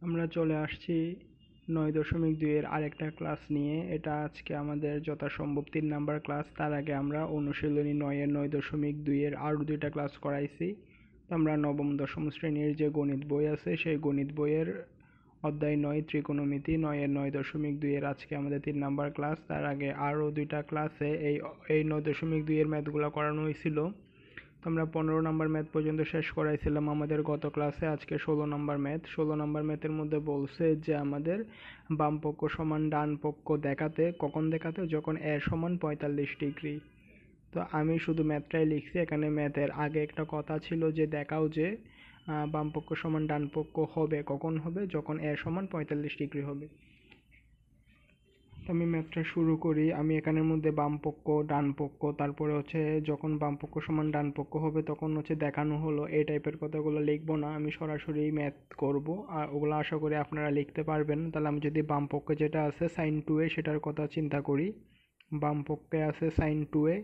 আমরা চলে আসছি 9.2 এর আরেকটা ক্লাস নিয়ে। এটা আজকে আমাদের যথাসম্ভব 3 নাম্বার ক্লাস। তার আগে আমরা অনুশীলনী 9 এর 9.2 এর আরও 2টা ক্লাস করাইছি। তো আমরা নবম দশম শ্রেণীর যে গণিত বই আছে সেই গণিত বইয়ের অধ্যায় 9 ত্রিকোণমিতি 9 এর 9.2 এর আজকে আমাদের 3 নাম্বার ক্লাস। তার আগে আরও 2টা ক্লাসে এই 9.2 এর ম্যাথগুলো করানো হয়েছিল। তো আমরা 15 নাম্বার ম্যাথ পর্যন্ত শেষ করাইছিলাম আমাদের গত ক্লাসে। আজকে 16 নাম্বার ম্যাথ। 16 নাম্বার ম্যাথের মধ্যে বলছে যে আমাদের বাম পক্ষ সমান ডান পক্ষ দেখাতে, কখন দেখাতে, যখন এ সমান 45 ডিগ্রি। তো আমি শুধু ম্যাথটাই লিখছি। এখানে ম্যাথের আগে একটা কথা ছিল যে দেখাও যে বাম পক্ষ সমান ডান পক্ষ হবে, কখন হবে, যখন এ সমান 45 ডিগ্রি হবে। আমি ম্যাথটা শুরু করি। আমি এখানের মধ্যে বাম পক্ষ, ডান পক্ষ, তারপরে হচ্ছে যখন বাম পক্ষ সমান ডান পক্ষ হবে তখন হচ্ছে দেখানো হলো, এই টাইপের কথাগুলো লিখবো না, আমি সরাসরি ম্যাথ করব। আর ওগুলো আশা করি আপনারা লিখতে পারবেন। তাহলে আমি যদি বাম পক্ষে যেটা আছে সাইন 2a সেটার কথা চিন্তা করি। বাম পক্ষে আছে সাইন 2a,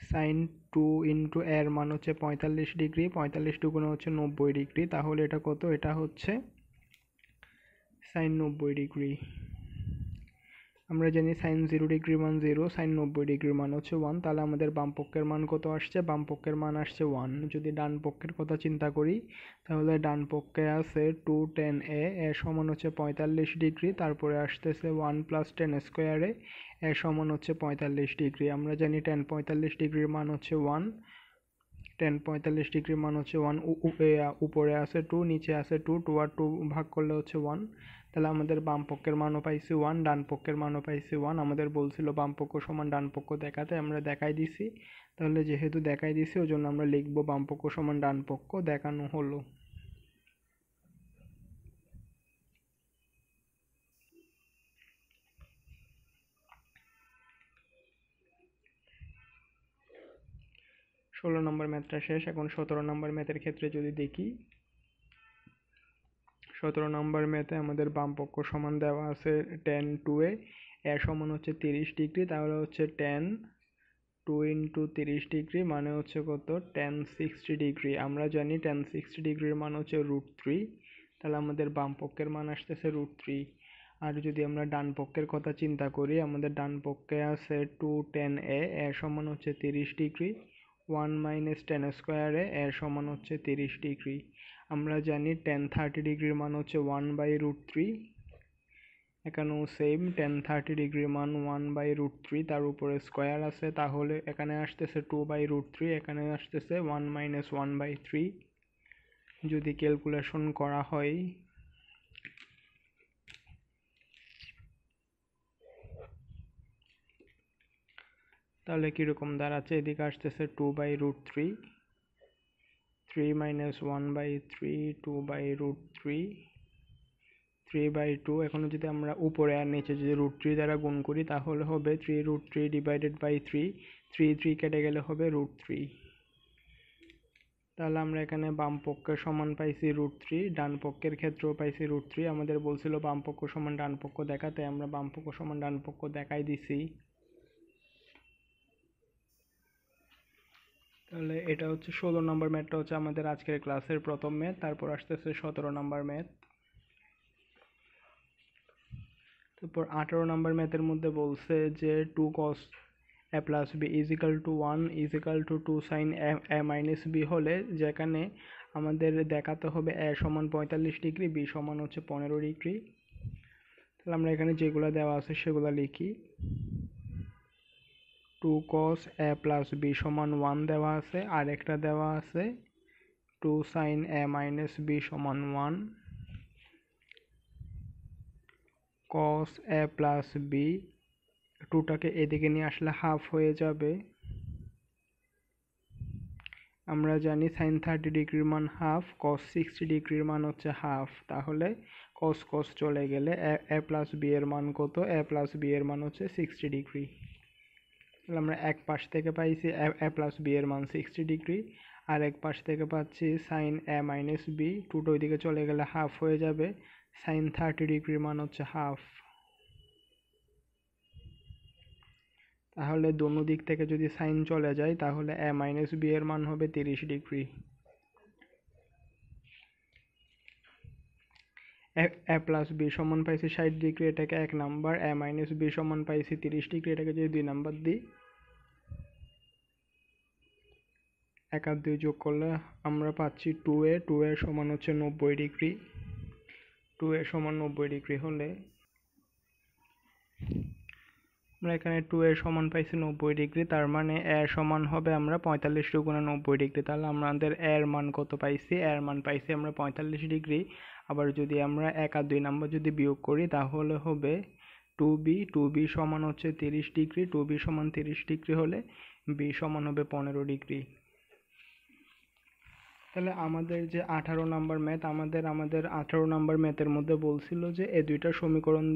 সাইন 2 ইন্টু এর মান হচ্ছে 45 ডিগ্রি, 45 দুগুণে হচ্ছে 90 ডিগ্রি। তাহলে এটা কত? এটা হচ্ছে সাইন 90 ডিগ্রি। আমরা জানি সাইন 0 ডিগ্রির মান 0, সাইন 90 ডিগ্রির মান হচ্ছে 1। তাহলে আমাদের বাম পক্ষের মান কত আসছে? বাম পক্ষের মান আসছে 1। যদি ডান পক্ষের কথা চিন্তা করি তাহলে ডান পক্ষে আছে 2 tan a, এর সমান হচ্ছে 45 ডিগ্রি, তারপরে আসতেছে 1 প্লাস টেন স্কোয়ারে, এর সমান হচ্ছে 45 ডিগ্রি। আমরা জানি tan 45 ডিগ্রির মান হচ্ছে 1, tan 45 ডিগ্রির মান হচ্ছে 1। উপরে আছে 2, নিচে আছে 2, 2 আর 2 ভাগ করলে হচ্ছে 1। তাহলে আমাদের বাম পক্ষের মানও পাইছি 1, ডান পক্ষের মানও পাইছি 1। আমাদের বলছিল বাম পক্ষ সমান ডান পক্ষ দেখাতে, আমরা দেখাই দিছি। তাহলে যেহেতু দেখাই দিছি ওই জন্য আমরা লিখবো বাম পক্ষ সমান ডান পক্ষ দেখানো হলো। ষোলো নম্বর ম্যাথটা শেষ। এখন 17 নম্বর ম্যাথের ক্ষেত্রে যদি দেখি, 17 নম্বর ম্যাথে আমাদের বাম পক্ষ সমান দেওয়া আছে tan 2a, এর সমান হচ্ছে 30 ডিগ্রি। তাহলে হচ্ছে tan 2 ইন্টু 30 ডিগ্রি মানে হচ্ছে কত? tan 60 degree. আমরা জানি tan 60 ডিগ্রির মান হচ্ছে √3। তাহলে আমাদের বাম পক্ষের মান আসতেছে √3। আর যদি আমরা ডান পক্ষের কথা চিন্তা করি, আমাদের ডান পক্ষে আছে 2 tan a, এর সমান হচ্ছে 30 ডিগ্রি, 1 মাইনাস টেন স্কোয়ারে, এর সমান হচ্ছে 30 ডিগ্রি। আমরা জানি tan 30 ডিগ্রির মান হচ্ছে 1/√3। এখানেও সেম, tan 30 ডিগ্রির মান 1/√3, তার উপরে স্কোয়ার আছে, তাহলে এখানে আসতেছে 2/√3, এখানে আসতেছে 1 মাইনাস 1/3। যদি ক্যালকুলেশন করা হয় তাহলে কীরকম দাঁড়াচ্ছে? এদিকে আসতেছে 2/√3, 3 মাইনাস 1/3, 2/√3, 3/2। এখনো যদি আমরা উপরে আর নিচে যদি √3 দ্বারা গুণ করি তাহলে হবে 3√3 ডিভাইডেড বাই 3, 3 কেটে গেলে হবে √3। তাহলে আমরা এখানে বাম পক্ষের সমান পাইছি √3, ডান পক্ষের ক্ষেত্রেও পাইছি √3। আমাদের বলছিল বাম পক্ষ সমান ডান পক্ষ দেখাতে, আমরা বাম পক্ষ সমান ডান পক্ষ দেখাই দিছি। তাহলে এটা হচ্ছে 16 নম্বর ম্যাথটা হচ্ছে আমাদের আজকের ক্লাসের প্রথম ম্যাথ। তারপর আসতেছে 17 নম্বর ম্যাথ। তারপর 18 নম্বর ম্যাথের মধ্যে বলছে যে 2 cos a plus B is equal to 1 is equal to 2 sine A minus B হলে, যেখানে আমাদের দেখাতে হবে এ সমান 45 ডিগ্রি, বি সমান হচ্ছে 15 ডিগ্রি। তাহলে আমরা এখানে যেগুলো দেওয়া আছে সেগুলো লিখি। 2 cos a প্লাস বি সমান 1 দেওয়া আছে, আর একটা দেওয়া আছে 2 সাইন এ মাইনাস বি সমান 1, cos a প্লাস বি, 2টাকে এদিকে নিয়ে আসলে হাফ হয়ে যাবে। আমরা জানি সাইন 30 ডিগ্রির মান হাফ, cos 60 ডিগ্রির মান হচ্ছে হাফ। তাহলে cos cos চলে গেলে a প্লাস বি এর মান কত? a প্লাস বি এর মান হচ্ছে 60 ডিগ্রি। তাহলে আমরা এক পাশ থেকে পাইছি a প্লাস বি এর মান 60 ডিগ্রি, আর এক পাশ থেকে পাচ্ছি সাইন a মাইনাস বি, 2টো ওইদিকে চলে গেলে হাফ হয়ে যাবে। সাইন 30 ডিগ্রির মান হচ্ছে হাফ। তাহলে দোনো দিক থেকে যদি সাইন চলে যায় তাহলে a মাইনাস বি এর মান হবে 30 ডিগ্রি। এ প্লাস বি সমান পাইছি 60 ডিগ্রি, এটাকে 1 নাম্বার। এ মাইনাস বি সমান পাইছি 30 ডিগ্রি, এটাকে যদি 2 নাম্বার দিই, 1 আর 2 যোগ করলে আমরা পাচ্ছি 2a। 2a সমান হচ্ছে 90 ডিগ্রি। 2a সমান 90 ডিগ্রি হলে আমরা এখানে 2a সমান পাইছি 90 ডিগ্রি, তার মানে a সমান হবে আমরা 45 গুণে 90 ডিগ্রি। তাহলে আমাদের a এর মান কত পাইছি? a এর মান পাইছি আমরা 45 ডিগ্রি। আবার যদি আমরা 1 আর 2 নাম্বার যদি বিয়োগ করি তাহলে হবে 2b। 2b সমান হচ্ছে 30 ডিগ্রি। 2b সমান 30 ডিগ্রি হলে b সমান হবে 15 ডিগ্রি। তাহলে আমাদের যে 18 নাম্বার ম্যাথ, আমাদের 18 নাম্বার ম্যাথের মধ্যে বলছিল যে এই দুইটা সমীকরণ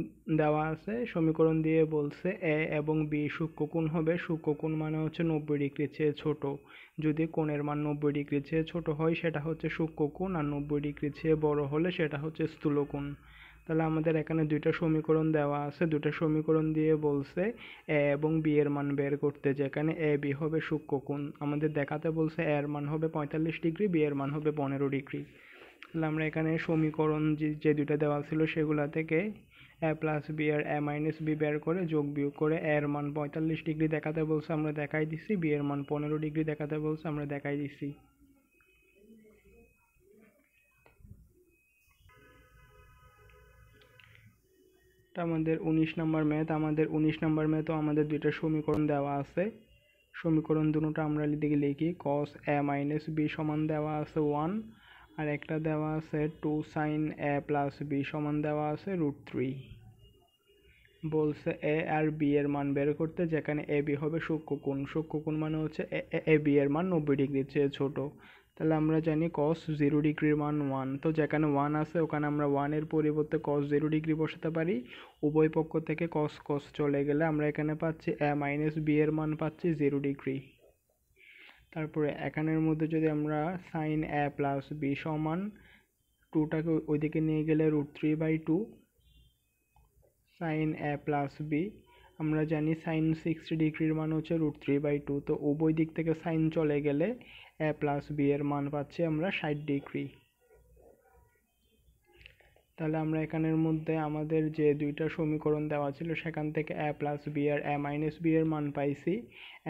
দেওয়া আছে, সমীকরণ দিয়ে বলছে এ এবং বি সূক্ষ্মকোণ হবে। সূক্ষ্মকোণ মানে হচ্ছে 90 ডিগ্রির চেয়ে ছোট। যদি কোণের মান 90 ডিগ্রির চেয়ে ছোট হয় সেটা হচ্ছে সূক্ষ্মকোণ, আর 90 ডিগ্রির চেয়ে বড় হলে সেটা হচ্ছে স্থূলকোণ। তাহলে আমাদের এখানে দুইটা সমীকরণ দেওয়া আছে, দুইটা সমীকরণ দিয়ে বলছে এ এবং বি এর মান বের করতে, যেখানে এ বি হবে সূক্ষ্মকোণ। আমাদের দেখাতে বলছে এ এর মান হবে 45 ডিগ্রি, বি এর মান হবে 15 ডিগ্রি। তাহলে আমরা এখানে সমীকরণ যে দুইটা দেওয়া ছিল সেগুলা থেকে এ প্লাস বি আর এ মাইনাস বি বের করে যোগ বিয়োগ করে এ এর মান 45 ডিগ্রি দেখাতে বলছে, আমরা দেখাই দিচ্ছি। বি এর মান 15 ডিগ্রি দেখাতে বলছে, আমরা দেখাই দিচ্ছি। আমাদের 19 নাম্বার ম্যাথ। আমাদের 19 নাম্বার ম্যাথও আমাদের দুইটা সমীকরণ দেওয়া আছে। সমীকরণ দুটোটা আমরা দিকে লিখি। cos a মাইনাস বি সমান দেওয়া আছে 1, আর একটা দেওয়া আছে 2 sin a প্লাস বি সমান দেওয়া আছে √3। বলছে এ আর বি এর মান বের করতে, যেখানে এ বি হবে সূক্ষ্মকোণ। সূক্ষ্মকোণ মানে হচ্ছে এ বি এর মান 90 ডিগ্রির চেয়ে ছোট। তাহলে আমরা জানি cos 0 ডিগ্রির মান 1, তো যেখানে 1 আছে ওখানে আমরা 1 এর পরিবর্তে cos 0 ডিগ্রি বসাতে পারি। উভয় পক্ষ থেকে cos cos চলে গেলে আমরা এখানে পাচ্ছি a মাইনাস বি এর মান পাচ্ছি 0 ডিগ্রি। তারপরে এখানের মধ্যে যদি আমরা sin a প্লাস বি সমান 2টাকে ওইদিকে নিয়ে গেলে √3/2 sin a প্লাস বি। আমরা জানি sin 60 ডিগ্রির মান হচ্ছে √3/2, তো উভয় দিক থেকে সাইন চলে গেলে a প্লাস বি এর মান পাচ্ছি আমরা 60 ডিগ্রি। তাহলে আমরা এখানের মধ্যে আমাদের যে দুইটা সমীকরণ দেওয়া ছিল সেখান থেকে a প্লাস বি আর a মাইনাস বি এর মান পাইছি।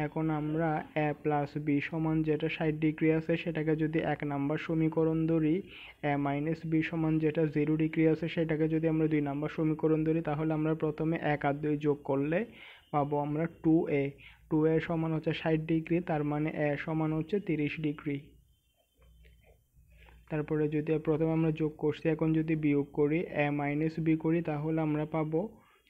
এখন আমরা a প্লাস বি সমান যেটা 60 ডিগ্রি আছে সেটাকে যদি 1 নাম্বার সমীকরণ ধরি, a মাইনাস বি সমান যেটা 0 ডিগ্রি আছে সেটাকে যদি আমরা 2 নাম্বার সমীকরণ ধরি, তাহলে আমরা প্রথমে 1 আর 2 যোগ করলে পাবো আমরা 2a। 2a সমান হচ্ছে 60 ডিগ্রি, তার মানে a সমান হচ্ছে 30 ডিগ্রি। তারপরে যদি প্রথমে আমরা যোগ করছি, এখন যদি বিয়োগ করি a মাইনাস বি করি তাহলে আমরা পাবো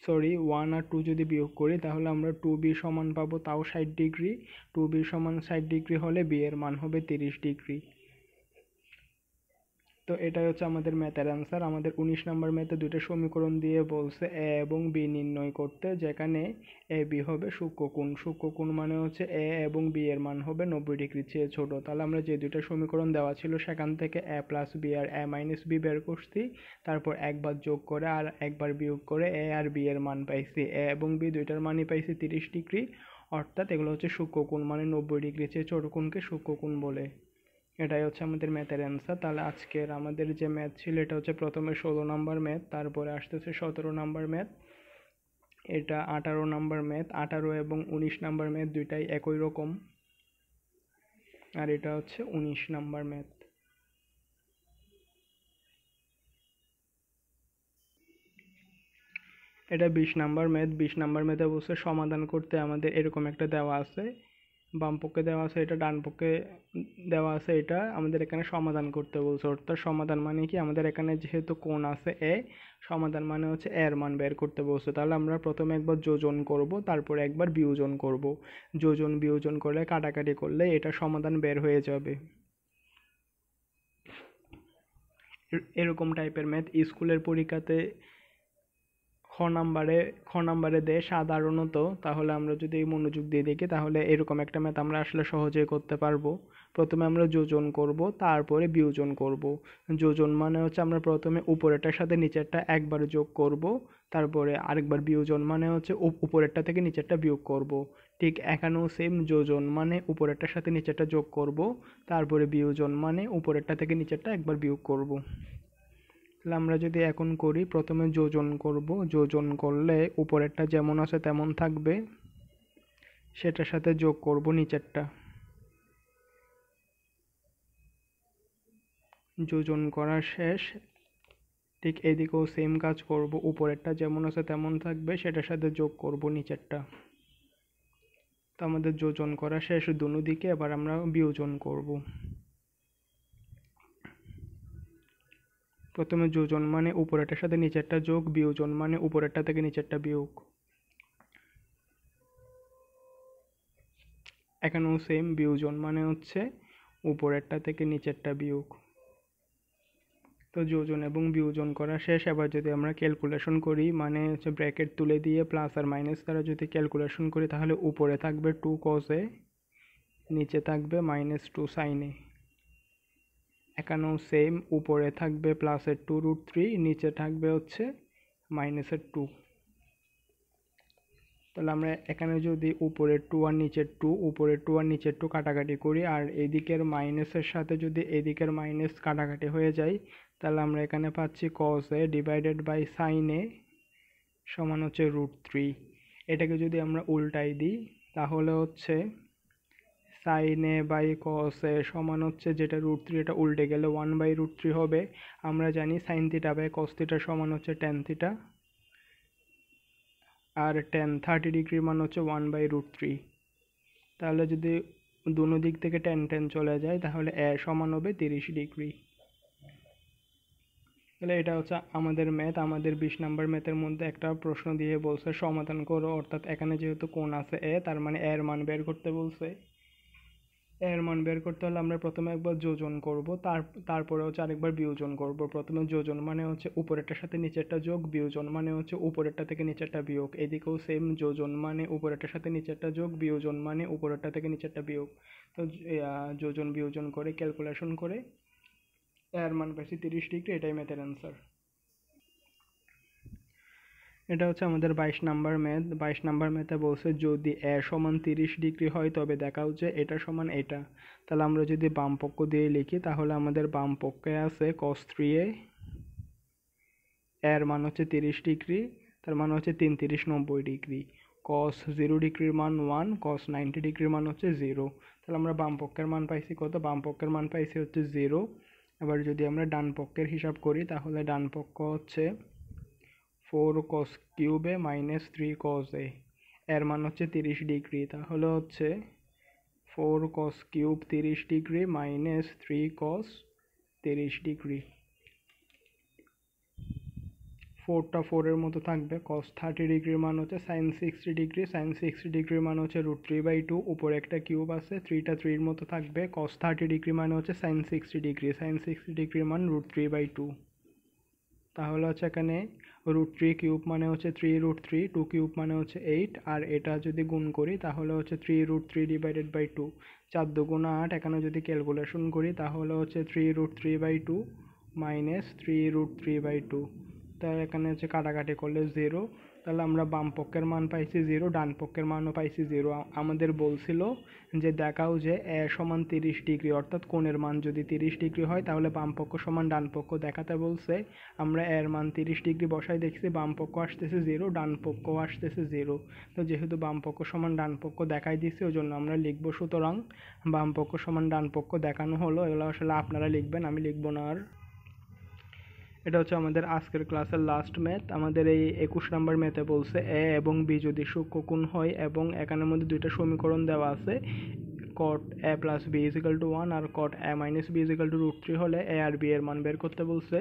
1 আর 2 যদি বিয়োগ করি তাহলে আমরা 2b সমান পাবো তাও 60 ডিগ্রি। 2b সমান 60 ডিগ্রি হলে b এর মান হবে 30 ডিগ্রি। তো এটাই হচ্ছে আমাদের ম্যাথের অ্যান্সার। আমাদের 19 নাম্বার ম্যাথে দুটো সমীকরণ দিয়ে বলছে এ এবং বি নির্ণয় করতে, যেখানে এ বি হবে সূক্ষ্মকোণ। সূক্ষ্মকোণ মানে হচ্ছে এ এবং বি এর মান হবে 90 ডিগ্রির চেয়ে ছোট। তাহলে আমরা যে দুটো সমীকরণ দেওয়া ছিল সেখান থেকে এ প্লাস বি আর এ মাইনাস বি বের করছি, তারপর একবার যোগ করে আর একবার বিয়োগ করে এ আর বি এর মান পাইছি। এ এবং বি দুইটার মানই পাইছি 30 ডিগ্রি, অর্থাৎ এগুলো হচ্ছে সূক্ষ্মকোণ, মানে 90 ডিগ্রির চেয়ে ছোট কোণকে সূক্ষ্মকোণ বলে। এটাই হচ্ছে আমাদের ম্যাথের অ্যান্সার। তাহলে আজকের আমাদের যে ম্যাথ ছিল এটা হচ্ছে প্রথমে 16 নাম্বার ম্যাথ, তারপরে আসতেছে 17 নাম্বার ম্যাথ, এটা 18 নাম্বার ম্যাথ। 18 এবং 19 নাম্বার ম্যাথ দুইটাই একই রকম, আর এটা হচ্ছে 19 নাম্বার ম্যাথ। এটা 20 নাম্বার ম্যাথ। 20 নাম্বার ম্যাথে বলছে সমাধান করতে আমাদের এরকম একটা দেওয়া আছে, বাম পক্ষে দেওয়া আছে এটা, ডান পক্ষে দেওয়া আছে এটা, আমাদের এখানে সমাধান করতে বলছে। অর্থাৎ সমাধান মানে কি, আমাদের এখানে যেহেতু কোণ আছে এ, সমাধান মানে হচ্ছে এর মান বের করতে বলছে। তাহলে আমরা প্রথমে একবার যোজন করব, তারপরে একবার বিয়োজন করব। যোজন বিয়োজন করলে কাটাকাটি করলে এটা সমাধান বের হয়ে যাবে। এরকম টাইপের ম্যাথ স্কুলের পরীক্ষাতে খ নাম্বারে দেয় সাধারণত। তাহলে আমরা যদি মনোযোগ দিয়ে দেখি তাহলে এরকম একটা ম্যাথ আমরা আসলে সহজেই করতে পারবো। প্রথমে আমরা যোজন করব, তারপরে বিয়োজন করব। যোজন মানে হচ্ছে আমরা প্রথমে উপরেরটার সাথে নিচেরটা একবার যোগ করব, তারপরে আরেকবার বিয়োজন মানে হচ্ছে উপরেরটা থেকে নিচেরটা বিয়োগ করব। ঠিক এখানেও সেম, যোজন মানে উপরেরটার সাথে নিচেরটা যোগ করব, তারপরে বিয়োজন মানে উপরেরটা থেকে নিচেরটা একবার বিয়োগ করব। তাহলে আমরা যদি এখন করি, প্রথমে যোজন করব। যোজন করলে উপরেরটা যেমন আছে তেমন থাকবে, সেটার সাথে যোগ করব নিচেরটা। যোজন করা শেষ, ঠিক এদিকেও সেম কাজ করব, উপরেরটা যেমন আছে তেমন থাকবে, সেটার সাথে যোগ করব নিচেরটা। তো আমাদের যোজন করা শেষ দুনো দিকে, এবার আমরা বিয়োজন করব। প্রথমে যোজন মানে উপরেরটার সাথে নিচেরটা যোগ, বিয়োজন মানে উপরেরটা থেকে নিচেরটা বিয়োগ। এখানেও সেম, বিয়োজন মানে হচ্ছে উপরেরটা থেকে নিচেরটা বিয়োগ। তো যোজন এবং বিয়োজন করা শেষ। এবার যদি আমরা ক্যালকুলেশন করি, মানে হচ্ছে ব্র্যাকেট তুলে দিয়ে প্লাস আর মাইনাস দ্বারা যদি ক্যালকুলেশন করি, তাহলে উপরে থাকবে 2 cos a, নিচে থাকবে -2 sin a। এখানেও সেম, উপরে থাকবে প্লাসের 2√3, নিচে থাকবে হচ্ছে -2। তাহলে আমরা এখানে যদি উপরের 2 আর নিচের 2, উপরের 2 আর নিচের 2 কাটাকাটি করি, আর এদিকের মাইনাসের সাথে যদি এদিকের মাইনাস কাটাকাটি হয়ে যায়, তাহলে আমরা এখানে পাচ্ছি cos a divided by sin a সমান হচ্ছে √3। এটাকে যদি আমরা উল্টাই দিই, তাহলে হচ্ছে sin a by cos a সমান হচ্ছে, যেটা √3 এটা উল্টে গেলে 1/√3 হবে। আমরা জানি sin theta by cos theta সমান হচ্ছে tan থিটা, আর tan 30 ডিগ্রির মান হচ্ছে 1/√3। তাহলে যদি দুনো দিক থেকে tan চলে যায়, তাহলে a সমান হবে 30 ডিগ্রি। তাহলে এটা হচ্ছে আমাদের ম্যাথ। আমাদের 20 নম্বর ম্যাথের মধ্যে একটা প্রশ্ন দিয়ে বলছে সমাধান করো, অর্থাৎ এখানে যেহেতু কোণ আছে a, তার মানে a এর মান বের করতে বলছে। এর মান বের করতে হলে আমরা প্রথমে একবার যোজন করব, তারপরে হচ্ছে আরেকবার বিয়োজন করব। প্রথমে যোজন মানে হচ্ছে উপরেরটার সাথে নিচেরটা যোগ, বিয়োজন মানে হচ্ছে উপরেরটা থেকে নিচেরটা বিয়োগ। এদিকেও সেম, যোজন মানে উপরেরটার সাথে নিচেরটা যোগ, বিয়োজন মানে উপরেরটা থেকে নিচেরটা বিয়োগ। তো যোজন বিয়োজন করে ক্যালকুলেশন করে এর মান পাইছি 30 ডিগ্রি। এটাই ম্যাথের অ্যান্সার। এটা হচ্ছে আমাদের 22 নাম্বার ম্যাথ। 22 নাম্বার ম্যাথে বলছে যদি a সমান 30 ডিগ্রি হয়, তবে দেখাও যে এটা সমান এটা। তাহলে আমরা যদি বাম পক্ষ দিয়ে লিখি, তাহলে আমাদের বাম পক্ষে আছে cos 3a, এর মান হচ্ছে 30 ডিগ্রি, তার মান হচ্ছে 3 30 90 ডিগ্রি। cos 0 ডিগ্রির মান 1, cos 90 ডিগ্রির মান হচ্ছে 0। তাহলে আমরা বাম পক্ষের মান পাইছি কত? বাম পক্ষের মান পাইছি হচ্ছে 0। এবার যদি আমরা ডান পক্ষের হিসাব করি, তাহলে ডান পক্ষ হচ্ছে 4 cos cube a minus 3 cos a, এর মান হচ্ছে 30 ডিগ্রি। তাহলে হচ্ছে 4 cos cube 30 degree minus 3 cos 30 degree. 4টা 4 এর মতো থাকবে। cos 30 ডিগ্রির মান হচ্ছে sin 60 ডিগ্রি, sin 60 ডিগ্রির মান হচ্ছে √3/2, উপরে একটা কিউব আছে, 3টা 3 এর মতো থাকবে। cos 30 ডিগ্রি মানে হচ্ছে sin 60 ডিগ্রি, sin 60 ডিগ্রির মান √3/2। তাহলে হচ্ছে এখানে √3 কিউব মানে হচ্ছে 3√3, 2 কিউব মানে হচ্ছে 8, আর এটা যদি গুণ করি তাহলে হচ্ছে 3√3 ডিভাইডেড বাই 2, 4 2 8। এখানে যদি ক্যালকুলেশন করি তাহলে হচ্ছে 3√3/2 মাইনাস 3√3/2। তাই এখানে হচ্ছে কাটাকাটি করলে 0। তাহলে আমরা বাম পক্ষের মান পাইছি 0, ডান পক্ষের মানও পাইছি 0। আমাদের বলছিল যে দেখাও যে a সমান 30 ডিগ্রি, অর্থাৎ কোণের মান যদি 30 ডিগ্রি হয়, তাহলে বাম পক্ষ সমান ডান পক্ষ দেখাতে বলছে। আমরা এর মান 30 ডিগ্রি বসাই দেখছি, বাম পক্ষ আসতেছে 0, ডান পক্ষ আসতেছে 0। তো যেহেতু বাম পক্ষ সমান ডান পক্ষ দেখাই দিছি, ওই জন্য আমরা লিখব, সুতরাং বাম পক্ষ সমান ডান পক্ষ দেখানো হলো। এগুলো আসলে আপনারা লিখবেন, আমি লিখব না আর। এটা হচ্ছে আমাদের আজকের ক্লাসের লাস্ট ম্যাথ। আমাদের এই 21 নম্বর ম্যাথে বলছে a এবং b যদি সূক্ষ্মকোণ হয়, এবং এখানের মধ্যে দুইটা সমীকরণ দেওয়া আছে, cot a plus b is equal to 1 R cot a minus b is equal to √3 হলে a আর b এর মান বের করতে বলছে।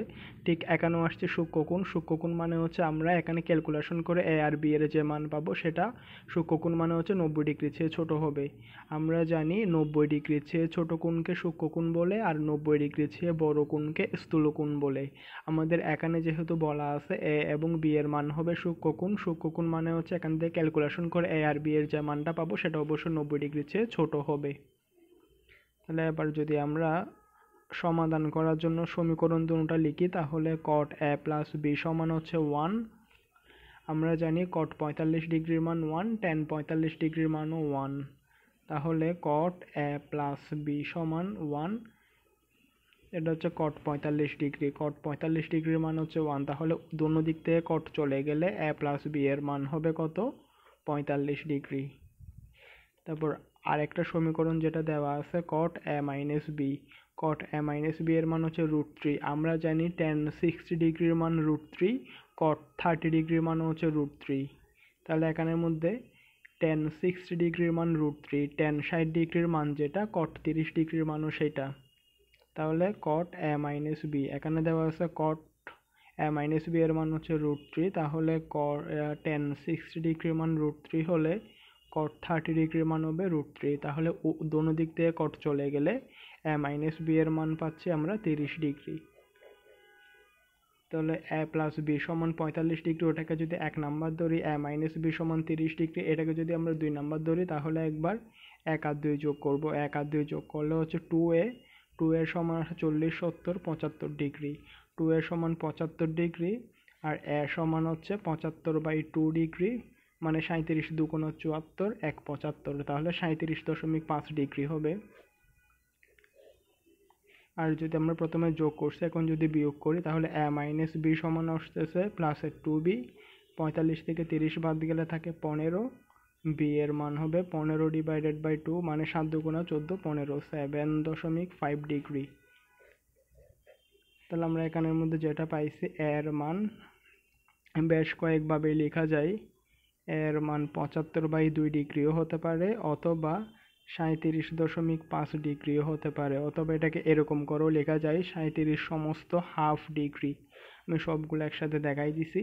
ঠিক এখানেও আসছে সূক্ষ্মকোণ। সূক্ষ্মকোণ মানে হচ্ছে আমরা এখানে ক্যালকুলেশন করে a আর b এর যে মান পাবো, সেটা সূক্ষ্মকোণ মানে হচ্ছে 90 ডিগ্রির চেয়ে ছোট হবে। আমরা জানি 90 ডিগ্রির চেয়ে ছোট কোণকে সূক্ষ্মকোণ বলে, আর 90 ডিগ্রির চেয়ে বড় কোণকে স্থূলকোণ বলে। আমাদের এখানে যেহেতু বলা আছে a এবং b এর মান হবে সূক্ষ্মকোণ, সূক্ষ্মকোণ মানে হচ্ছে এখান থেকে ক্যালকুলেশন করে a আর b এর যে মানটা পাবো, সেটা অবশ্যই 90 ডিগ্রির চেয়ে ছোট হবে। তাহলে এবার যদি আমরা সমাধান করার জন্য সমীকরণ দুটোটা লিখি, তাহলে cot a plus b সমান হচ্ছে 1। আমরা জানি cot 45 ডিগ্রির মান 1, tan 45 ডিগ্রির মানও 1। তাহলে cot a plus b সমান 1। এটা হচ্ছে কট 45 ডিগ্রি, কট 45 ডিগ্রির মান হচ্ছে 1, তাহলে দোনো দিক থেকে কট চলে গেলে a প্লাস b এর মান হবে কত? 45 ডিগ্রি। তারপর আরেকটা সমীকরণ যেটা দেওয়া আছে cot a minus b, cot a minus b এর মান হচ্ছে √3। আমরা জানি tan 60 ডিগ্রির মান √3, cot 30 ডিগ্রির মান হচ্ছে √3। তাহলে এখানের মধ্যে tan 60 ডিগ্রির মান √3, tan 60 ডিগ্রির মান যেটা, cot 30 ডিগ্রির মানও সেটা। তাহলে cot a মাইনাস b, এখানে দেওয়া আছে cot a মাইনাস b এর মান হচ্ছে √3, তাহলে tan 60 ডিগ্রির মান √3 হলে cot 30 ডিগ্রির মান হবে √3। তাহলে দোনো দিক থেকে cot চলে গেলে a মাইনাস b এর মান পাচ্ছি আমরা 30 ডিগ্রি। তাহলে a প্লাস b সমান 45 ডিগ্রি, ওটাকে যদি 1 নাম্বার ধরি, a মাইনাস b সমান 30 ডিগ্রি, এটাকে যদি আমরা 2 নাম্বার ধরি, তাহলে একবার 1 আর 2 যোগ করব। 1 আর 2 যোগ করলে হচ্ছে 2a, 2 এর সমান 40, 70, 75 ডিগ্রি, 2 এর সমান 75 ডিগ্রি, আর a সমান হচ্ছে 75/2 ডিগ্রি, মানে 37 2 74, 1 75, তাহলে 37.5 ডিগ্রি হবে। আর যদি আমরা প্রথমে যোগ করছি, এখন যদি বিয়োগ করি, তাহলে a মাইনাস b সমান আসতেছে প্লাসের 2b, 45 থেকে 30 বাদ গেলে থাকে 15, b এর মান হবে 15/2, মানে 7 2 14, 15, 7.5 ডিগ্রি। তাহলে আমরা এখানের মধ্যে যেটা পাইছি, এর মান বেশ কয়েকভাবে লেখা যায়। এর মান 75/2 ডিগ্রিও হতে পারে, অথবা 37.5 ডিগ্রিও হতে পারে, অথবা এটাকে এরকম করেও লেখা যায় 37 সমস্ত হাফ ডিগ্রি। আমি সবগুলো একসাথে দেখাই দিছি।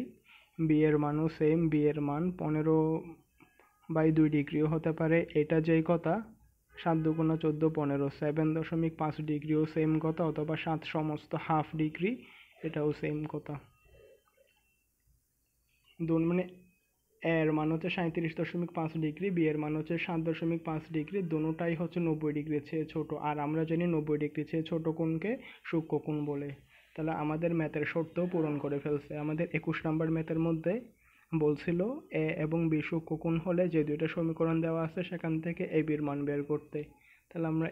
বি এর মানও সেম, বি এর মান 15/2 ডিগ্রিও হতে পারে, এটা যেই কথা 7 2 14, 15, 7.5 ডিগ্রিও সেম কথা, অথবা 7 সমস্ত হাফ ডিগ্রি, এটাও সেম কথা। মানে এর মান হচ্ছে 37.5 ডিগ্রি, বি এর মান হচ্ছে 7.5 ডিগ্রি, দোনোটাই হচ্ছে 90 ডিগ্রির চেয়ে ছোট। আর আমরা জানি 90 ডিগ্রির চেয়ে ছোট কোণকে সূক্ষ্ম কোণ বলে। তাহলে আমাদের ম্যাথের শর্তও পূরণ করে ফেলছে। আমাদের 21 নম্বর ম্যাথের মধ্যে বলছিল এ এবং বি সূক্ষ্ম কোণ হলে যে দুইটা সমীকরণ দেওয়া আছে সেখান থেকে এ বির মান বের করতে। তাহলে আমরা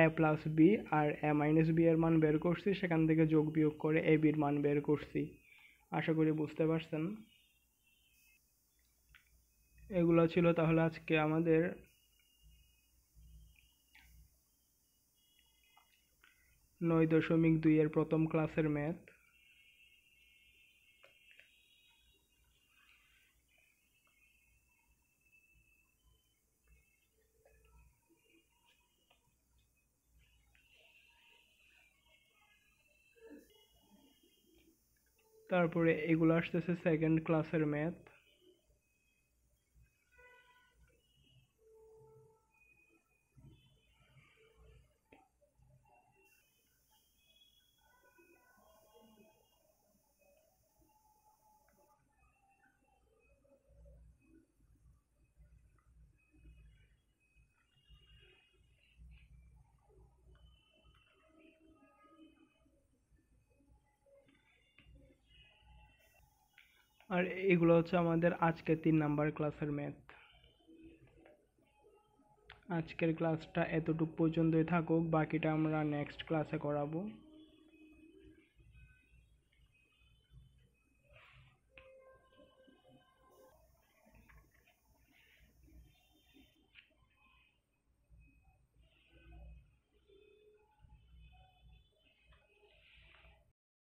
এ প্লাস বি আর এ মাইনাস বি এর মান বের করছি, সেখান থেকে যোগ বিয়োগ করে এ বির মান বের করছি। আশা করি বুঝতে পারছেন। এগুলো ছিল তাহলে আজকে আমাদের 9.2 এর প্রথম ক্লাসের ম্যাথ। তারপরে এগুলো আসতেছে সেকেন্ড ক্লাসের ম্যাথ। আর এগুলো হচ্ছে আমাদের আজকে 3 নাম্বার ক্লাসের ম্যাথ। আজকের ক্লাসটা এতটুকু পর্যন্তই থাকুক, বাকিটা আমরা নেক্সট ক্লাসে করাবো।